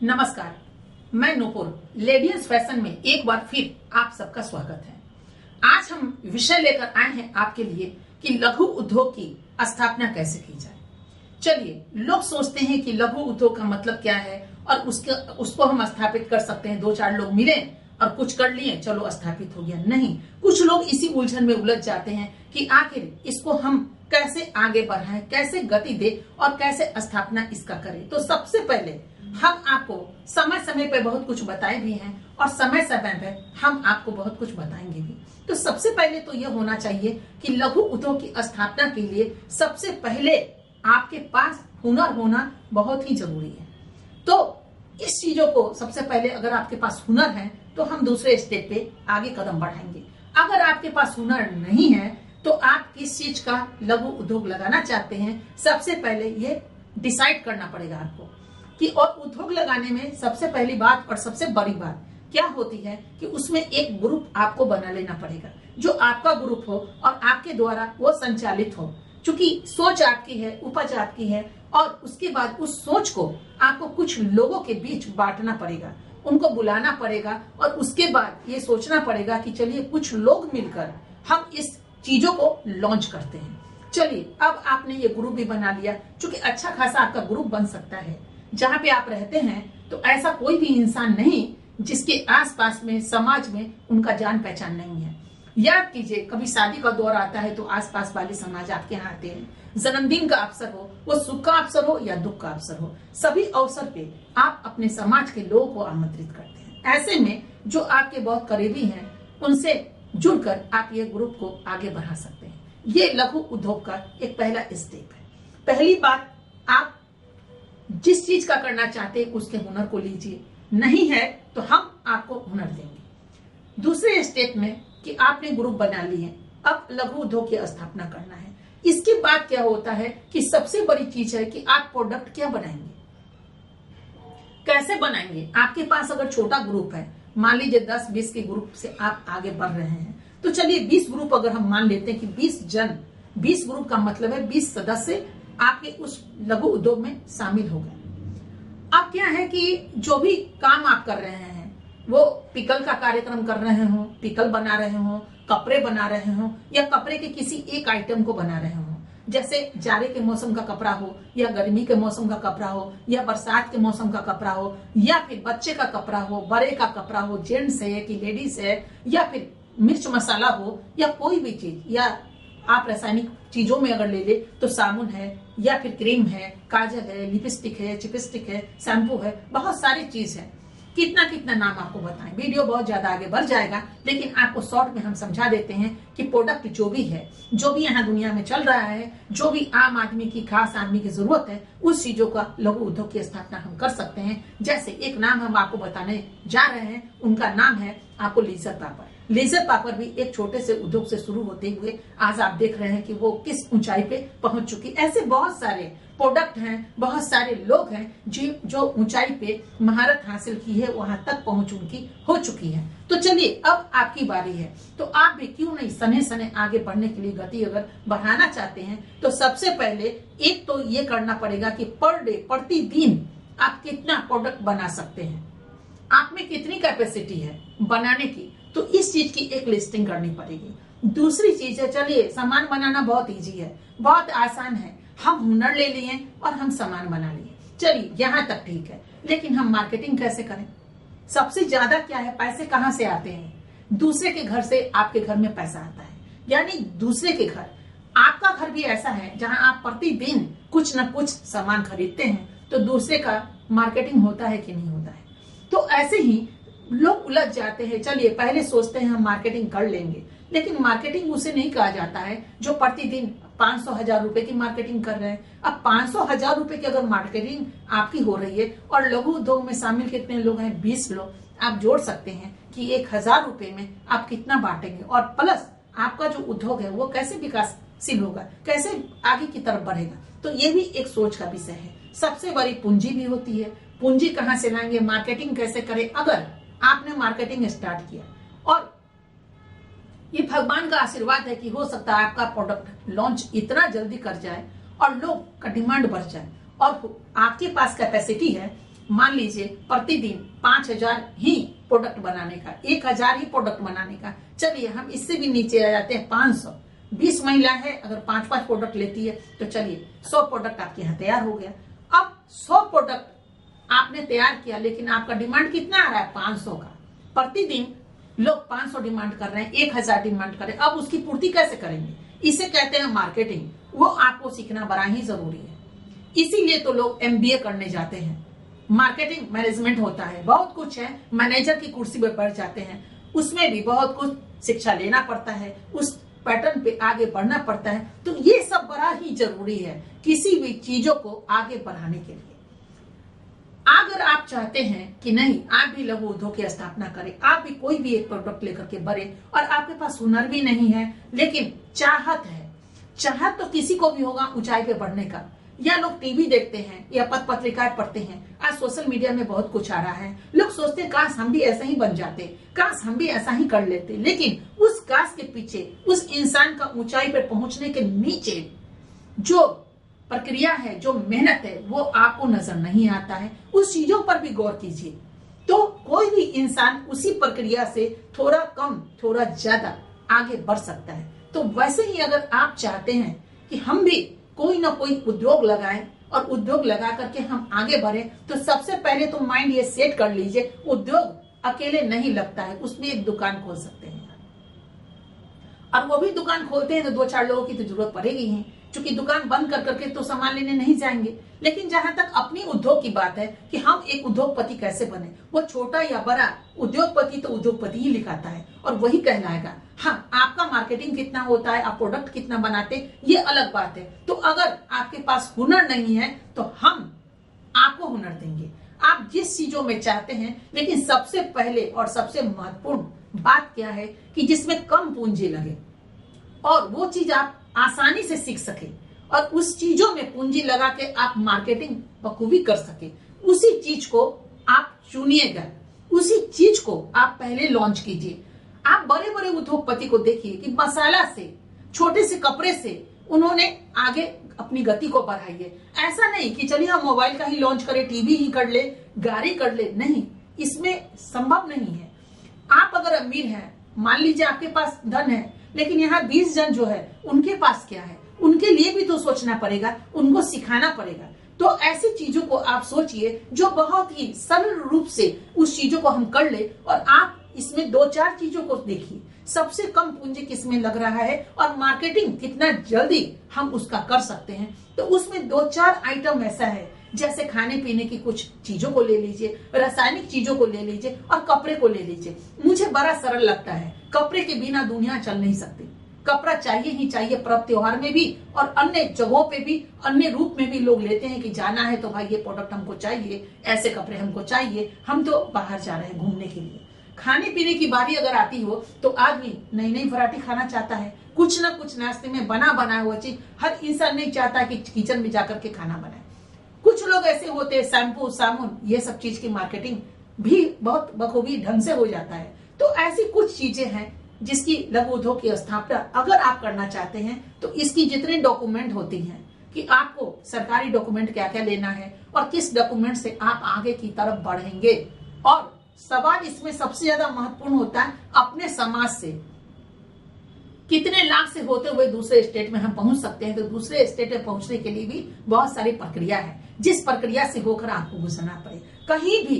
नमस्कार, मैं Nupur ladies fashion में एक बार फिर आप सबका स्वागत है। आज हम विषय लेकर आए हैं आपके लिए कि लघु उद्योग की स्थापना कैसे की जाए। चलिए, लोग सोचते हैं कि लघु उद्योग का मतलब क्या है और उसको हम स्थापित कर सकते हैं। दो चार लोग मिले और कुछ कर लिए, चलो स्थापित हो गया। नहीं, कुछ लोग इसी उलझन में उलझ जाते हैं कि आखिर इसको हम कैसे आगे बढ़ाएं, कैसे गति दे और कैसे स्थापना इसका करें। तो सबसे पहले हम आपको समय समय पे बहुत कुछ बताए भी हैं और समय समय पे हम आपको बहुत कुछ बताएंगे भी। तो सबसे पहले तो यह होना चाहिए कि लघु उद्योग की स्थापना के लिए सबसे पहले आपके पास हुनर होना बहुत ही जरूरी है। तो इस चीजों को सबसे पहले अगर आपके पास हुनर है तो हम दूसरे स्टेप पे आगे कदम बढ़ाएंगे। अगर आपके पास हुनर नहीं है तो आप किस चीज का लघु उद्योग लगाना चाहते हैं, सबसे पहले ये डिसाइड करना पड़ेगा आपको कि और उद्योग लगाने में सबसे पहली बात और सबसे बड़ी बात क्या होती है कि उसमें एक ग्रुप आपको बना लेना पड़ेगा, जो आपका ग्रुप हो और आपके द्वारा वो संचालित हो। क्योंकि सोच आपकी है, उपज आपकी है और उसके बाद उस सोच को आपको कुछ लोगों के बीच बांटना पड़ेगा, उनको बुलाना पड़ेगा और उसके बाद ये सोचना पड़ेगा कि चलिए कुछ लोग मिलकर हम इस चीजों को लॉन्च करते हैं। चलिए, अब आपने ये ग्रुप भी बना लिया। क्योंकि अच्छा खासा आपका ग्रुप बन सकता है। जहां पे आप रहते हैं तो ऐसा कोई भी इंसान नहीं जिसके आसपास में समाज में उनका जान पहचान नहीं है। याद कीजिए, कभी शादी का दौर आता है तो आसपास वाले समाज आपके यहाँ आते हैं। जन्मदिन का अवसर हो, वो सुख का अवसर हो या दुख का अवसर हो, सभी अवसर पे आप अपने समाज के लोगों को आमंत्रित करते हैं। ऐसे में जो आपके बहुत करीबी हैं उनसे जुड़कर आप ये ग्रुप को आगे बढ़ा सकते हैं। ये लघु उद्योग का एक पहला स्टेप है। पहली बात, आप जिस चीज का करना चाहते हैं उसके हुनर को लीजिए। नहीं है तो हम आपको हुनर देंगे। दूसरे स्टेप में कि आपने ग्रुप बना लिए, अब लघु उद्योग की स्थापना करना है। इसके बाद क्या होता है कि सबसे बड़ी चीज है कि आप प्रोडक्ट क्या बनाएंगे, कैसे बनाएंगे। आपके पास अगर छोटा ग्रुप है, मान लीजिए 10-20 के ग्रुप से आप आगे बढ़ रहे हैं, तो चलिए 20 ग्रुप अगर हम मान लेते हैं कि 20 ग्रुप का मतलब है 20 सदस्य आपके उस लघु उद्योग में शामिल हो गए। अब क्या है कि जो भी काम आप कर रहे हैं, वो पिकल का कार्यक्रम कर रहे हो, पिकल बना रहे हो, कपड़े बना रहे हो या कपड़े के किसी एक आइटम को बना रहे हो, जैसे जाड़े के मौसम का कपड़ा हो या गर्मी के मौसम का कपड़ा हो या बरसात के मौसम का कपड़ा हो या फिर बच्चे का कपड़ा हो, बड़े का कपड़ा हो, जेंट्स है कि लेडीज है, या फिर मिर्च मसाला हो या कोई भी चीज, या आप रासायनिक चीजों में अगर ले ले तो साबुन है या फिर क्रीम है, काजल है, लिपस्टिक है, चिपस्टिक है, शैम्पू है, बहुत सारी चीज है। कितना कितना नाम आपको बताएं, वीडियो बहुत ज्यादा आगे बढ़ जाएगा, लेकिन आपको शॉर्ट में हम समझा देते हैं कि प्रोडक्ट जो भी है, जो भी यहाँ दुनिया में चल रहा है, जो भी आम आदमी की, खास आदमी की जरूरत है, उस चीजों का लघु उद्योग की स्थापना हम कर सकते हैं। जैसे एक नाम हम आपको बताने जा रहे हैं, उनका नाम है आपको लेजर पापड़। लेजर पापड़ भी एक छोटे से उद्योग से शुरू होते हुए आज आप देख रहे हैं कि वो किस ऊंचाई पे पहुंच चुकी। ऐसे बहुत सारे प्रोडक्ट हैं, बहुत सारे लोग हैं जो ऊंचाई पे महारत हासिल की है, वहां तक पहुंच उनकी हो चुकी है। तो चलिए, अब आपकी बारी है, तो आप भी क्यों नहीं सने सने आगे बढ़ने के लिए गति अगर बढ़ाना चाहते हैं तो सबसे पहले एक तो ये करना पड़ेगा कि पर डे, प्रतिदिन आप कितना प्रोडक्ट बना सकते हैं, आप में कितनी कैपेसिटी है बनाने की, तो इस चीज की एक लिस्टिंग करनी पड़ेगी। दूसरी चीज है, चलिए सामान बनाना बहुत इजी है, बहुत आसान है, हम हुनर ले लिए और हम सामान बना लिए, चलिए यहाँ तक ठीक है, लेकिन हम मार्केटिंग कैसे करें। सबसे ज्यादा क्या है, पैसे कहाँ से आते हैं, दूसरे के घर से आपके घर में पैसा आता है। यानी दूसरे के घर, आपका घर भी ऐसा है जहां आप प्रतिदिन कुछ न कुछ सामान खरीदते हैं, तो दूसरे का मार्केटिंग होता है कि नहीं होता है। तो ऐसे ही लोग उलझ जाते हैं। चलिए, पहले सोचते हैं हम मार्केटिंग कर लेंगे, लेकिन मार्केटिंग उसे नहीं कहा जाता है जो प्रतिदिन 500,000 रुपए की मार्केटिंग कर रहे हैं। अब 500,000 रुपए की अगर मार्केटिंग आपकी हो रही है और लघु उद्योग में शामिल कितने लोग हैं, 20 लोग, आप जोड़ सकते हैं कि 1,000 रुपए में आप कितना बांटेंगे और प्लस आपका जो उद्योग है वो कैसे विकासशील होगा, कैसे आगे की तरफ बढ़ेगा। तो ये भी एक सोच का विषय है। सबसे बड़ी पूंजी भी होती है, पूंजी कहाँ से लाएंगे, मार्केटिंग कैसे करें। अगर आपने मार्केटिंग स्टार्ट किया और ये भगवान का आशीर्वाद है कि हो सकता है आपका प्रोडक्ट लॉन्च इतना जल्दी कर जाए और लोग का डिमांड बढ़ जाए और आपके पास कैपेसिटी है मान लीजिए प्रतिदिन 5,000 ही प्रोडक्ट बनाने का, 1,000 ही प्रोडक्ट बनाने का, चलिए हम इससे भी नीचे आ जाते हैं 500। 20 महिला है, अगर 5-5 प्रोडक्ट लेती है तो चलिए 100 प्रोडक्ट आपके यहाँ तैयार हो गया। अब 100 प्रोडक्ट आपने तैयार किया, लेकिन आपका डिमांड कितना आ रहा है? 500 का। प्रतिदिन लोग 500 डिमांड कर रहे हैं, 1,000 डिमांड कर रहे हैं, अब उसकी पूर्ति कैसे करेंगे? इसे कहते हैं मार्केटिंग। वो आपको सीखना बड़ा ही जरूरी है। इसीलिए तो लोग MBA करने जाते हैं। मार्केटिंग मैनेजमेंट होता है, बहुत कुछ है, मैनेजर की कुर्सी पर बैठ जाते हैं, उसमें भी बहुत कुछ शिक्षा लेना पड़ता है, उस पैटर्न पे आगे बढ़ना पड़ता है। तो ये सब बड़ा ही जरूरी है किसी भी चीजों को आगे बढ़ाने के लिए। अगर आप चाहते हैं कि नहीं आप भी लघु उद्योग की स्थापना करें, आप भी कोई भी एक प्रोडक्ट लेकर के बढ़े, और आपके पास हुनर भी नहीं है लेकिन चाहत है, चाहत तो किसी को भी होगा ऊंचाई पे बढ़ने का। या लोग टीवी देखते हैं या पत्र पत्रिकाएं पढ़ते हैं, आज सोशल मीडिया में बहुत कुछ आ रहा है, लोग सोचते हैं काश हम भी ऐसा ही बन जाते, काश हम भी ऐसा ही कर लेते। लेकिन उस काश के पीछे उस इंसान का ऊंचाई पर पहुंचने के नीचे जो प्रक्रिया है, जो मेहनत है, वो आपको नजर नहीं आता है। उस चीजों पर भी गौर कीजिए। तो कोई भी इंसान उसी प्रक्रिया से थोड़ा कम थोड़ा ज्यादा आगे बढ़ सकता है। तो वैसे ही अगर आप चाहते हैं कि हम भी कोई ना कोई उद्योग लगाएं और उद्योग लगा करके हम आगे बढ़े, तो सबसे पहले तो माइंड ये सेट कर लीजिए, उद्योग अकेले नहीं लगता है, उसमें एक दुकान खोल सकते हैं। और वो भी दुकान खोलते हैं तो 2-4 लोगों की तो जरूरत पड़ेगी ही, क्योंकि दुकान बंद कर करके तो सामान लेने नहीं जाएंगे। लेकिन जहां तक अपनी उद्योग की बात है कि हम एक उद्योगपति कैसे बने, वो छोटा या बड़ा, उद्योगपति तो उद्योगपति ही लिखाता है और वही कहलाएगा। हाँ, आपका मार्केटिंग कितना होता है, आप प्रोडक्ट कितना बनाते, ये अलग बात है। तो अगर आपके पास हुनर नहीं है तो हम आपको हुनर देंगे, आप जिस चीजों में चाहते हैं। लेकिन सबसे पहले और सबसे महत्वपूर्ण बात क्या है कि जिसमें कम पूंजी लगे और वो चीज आप आसानी से सीख सके और उस चीजों में पूंजी लगा के आप मार्केटिंग बखूबी कर सके, उसी चीज को आप चुनिएगा, उसी चीज को आप पहले लॉन्च कीजिए। आप बड़े बड़े उद्योगपति को देखिए कि मसाला से, छोटे से कपड़े से उन्होंने आगे अपनी गति को बढ़ाई है। ऐसा नहीं कि चलिए हम मोबाइल का ही लॉन्च करें, टीवी ही कर ले, गाड़ी कर ले, नहीं, इसमें संभव नहीं है। आप अगर अमीर हैं, मान लीजिए आपके पास धन है, लेकिन यहाँ 20 जन जो है उनके पास क्या है, उनके लिए भी तो सोचना पड़ेगा, उनको सिखाना पड़ेगा। तो ऐसी चीजों को आप सोचिए जो बहुत ही सरल रूप से उस चीजों को हम कर ले, और आप इसमें 2-4 चीजों को देखिए, सबसे कम पूंजी किसमें लग रहा है और मार्केटिंग कितना जल्दी हम उसका कर सकते हैं। तो उसमें 2-4 आइटम ऐसा है, जैसे खाने पीने की कुछ चीजों को ले लीजिए, रासायनिक चीजों को ले लीजिए और कपड़े को ले लीजिए। मुझे बड़ा सरल लगता है, कपड़े के बिना दुनिया चल नहीं सकती, कपड़ा चाहिए ही चाहिए। पर्व त्योहार में भी और अन्य जगहों पे भी, अन्य रूप में भी लोग लेते हैं कि जाना है तो भाई ये प्रोडक्ट हमको चाहिए, ऐसे कपड़े हमको चाहिए, हम तो बाहर जा रहे हैं घूमने के लिए। खाने पीने की बारी अगर आती हो तो आदमी नई नई वैरायटी खाना चाहता है, कुछ ना कुछ नाश्ते में बना बनाया हुआ चीज। हर इंसान नहीं चाहता कि किचन में जाकर के खाना बनाए। कुछ लोग ऐसे होते हैं, शैम्पू, साबुन, ये सब चीज की मार्केटिंग भी बहुत बखूबी ढंग से हो जाता है। तो ऐसी कुछ चीजें हैं जिसकी लघु उद्योग की स्थापना अगर आप करना चाहते हैं तो इसकी जितने डॉक्यूमेंट होती हैं कि आपको सरकारी डॉक्यूमेंट क्या क्या लेना है और किस डॉक्यूमेंट से आप आगे की तरफ बढ़ेंगे। और सवाल इसमें सबसे ज्यादा महत्वपूर्ण होता है अपने समाज से, कितने लाख से होते हुए दूसरे स्टेट में हम पहुंच सकते हैं। तो दूसरे स्टेट में पहुंचने के लिए भी बहुत सारी प्रक्रिया है, जिस प्रक्रिया से होकर आपको गुजरना पड़े। कहीं भी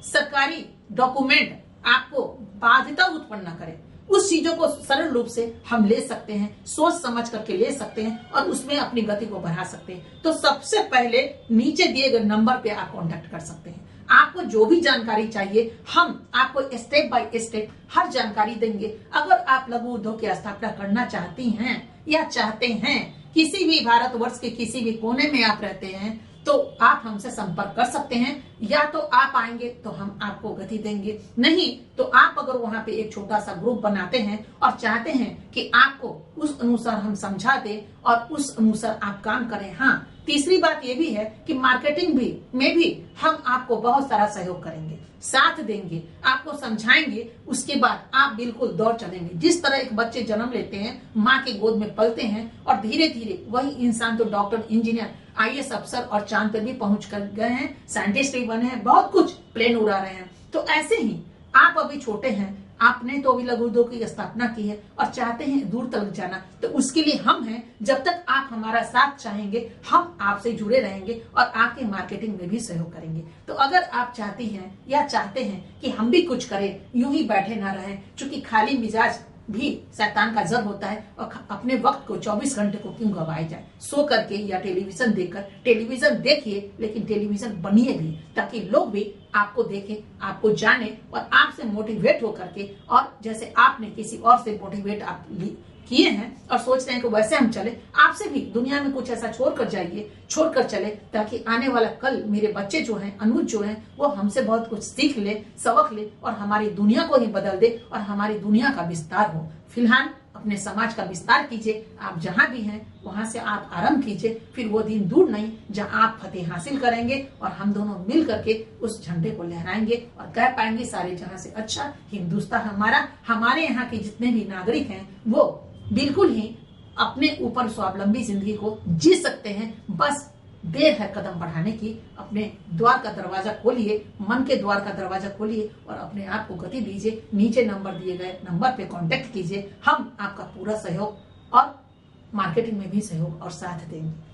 सरकारी डॉक्यूमेंट आपको बाध्यता उत्पन्न न करे, उस चीजों को सरल रूप से हम ले सकते हैं, सोच समझ करके ले सकते हैं और उसमें अपनी गति को बढ़ा सकते हैं। तो सबसे पहले नीचे दिए गए नंबर पे आप कांटेक्ट कर सकते हैं। आपको जो भी जानकारी चाहिए हम आपको स्टेप बाय स्टेप हर जानकारी देंगे। अगर आप लघु उद्योग की स्थापना करना चाहती हैं या चाहते हैं, किसी भी भारतवर्ष के किसी भी कोने में आप रहते हैं, तो आप हमसे संपर्क कर सकते हैं। या तो आप आएंगे तो हम आपको गति देंगे, नहीं तो आप अगर वहां पे एक छोटा सा ग्रुप बनाते हैं और चाहते हैं कि आपको उस अनुसार हम समझा दें और उस अनुसार आप काम करें। हाँ, तीसरी बात ये भी है कि मार्केटिंग में भी हम आपको बहुत सारा सहयोग करेंगे। साथ देंगे, आपको समझाएंगे, उसके बाद आप बिल्कुल दौड़ चलेंगे। जिस तरह एक बच्चे जन्म लेते हैं, माँ के गोद में पलते हैं और धीरे धीरे वही इंसान तो डॉक्टर, इंजीनियर, आईएएस अफसर और चांद पर भी पहुंच कर गए हैं, साइंटिस्ट भी बने हैं, बहुत कुछ प्लेन उड़ा रहे हैं। तो ऐसे ही आप अभी छोटे हैं, आपने तो अभी लघु उद्योग की स्थापना की है और चाहते हैं दूर तक जाना, तो उसके लिए हम हैं। जब तक आप हमारा साथ चाहेंगे, हम आपसे जुड़े रहेंगे और आपके मार्केटिंग में भी सहयोग करेंगे। तो अगर आप चाहती हैं या चाहते हैं कि हम भी कुछ करें, यूं ही बैठे ना रहें, क्योंकि खाली मिजाज भी शैतान का जर होता है, और अपने वक्त को 24 घंटे को क्यों गवाए जाए सो करके या टेलीविजन देखकर। टेलीविजन देखिए, लेकिन टेलीविजन बनिए भी, ताकि लोग भी आपको देखें, आपको जाने और आपसे मोटिवेट होकर के, और जैसे आपने किसी और से मोटिवेट आप किए हैं और सोच रहे हैं कि वैसे हम चले, आपसे भी दुनिया में कुछ ऐसा छोड़कर जाइए, छोड़कर चले, ताकि आने वाला कल मेरे बच्चे जो हैं, अनुज जो हैं, वो हमसे बहुत कुछ सीख ले, सबक ले और हमारी दुनिया को ही बदल दे और हमारी दुनिया का विस्तार हो। फिलहाल अपने समाज का विस्तार कीजिए, आप जहां भी हैं वहां से आप आरंभ कीजिए, फिर वो दिन दूर नहीं जहां आप फतेह हासिल करेंगे और हम दोनों मिल करके उस झंडे को लहराएंगे और कह पाएंगे सारे जहां से अच्छा हिंदुस्तान हमारा। हमारे यहाँ के जितने भी नागरिक हैं वो बिल्कुल ही अपने ऊपर स्वावलंबी जिंदगी को जी सकते हैं। बस देर है कदम बढ़ाने की। अपने द्वार का दरवाजा खोलिए, मन के द्वार का दरवाजा खोलिए और अपने आप को गति दीजिए। नीचे नंबर दिए गए नंबर पे कांटेक्ट कीजिए, हम आपका पूरा सहयोग और मार्केटिंग में भी सहयोग और साथ देंगे।